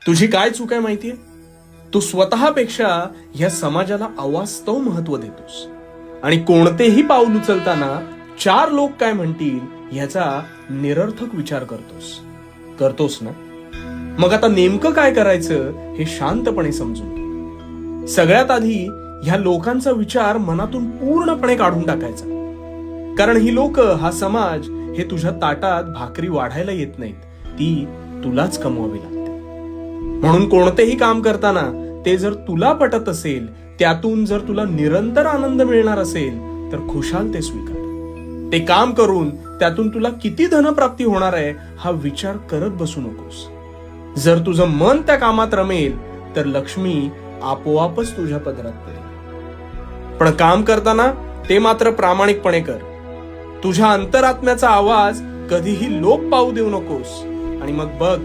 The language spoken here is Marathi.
तुझी काय चूक आहे माहितीये? तू स्वतःपेक्षा ह्या समाजाला अवास्तव महत्व देतोस आणि कोणतेही पाऊल उचलताना 4 लोक काय म्हणतील ह्याचा निरर्थक विचार करतोस ना? मग आता नेमकं काय करायचं हे शांतपणे समजून घे. सगळ्यात आधी ह्या लोकांचा विचार मनातून पूर्णपणे काढून टाकायचा. कारण ही लोक, हा समाज हे तुझ्या ताटात भाकरी वाढायला येत नाहीत, ती तुलाच कमवावी लागते. म्हणून कोणतेही काम करताना ते जर तुला पटत असेल, त्यातून जर तुला निरंतर आनंद मिळणार असेल, तर खुशाल ते स्वीकार. ते काम करून त्यातून तुला किती धनप्राप्ती होणार आहे हा विचार करत बसू नकोस. जर तुझं मन त्या कामात रमेल तर लक्ष्मी आपोआपच तुझ्या पदरात पडेल. पण काम करताना ते मात्र प्रामाणिकपणे कर. तुझ्या अंतरात्म्याचा आवाज कधीही लोप पावू देऊ नकोस आणि मग बघ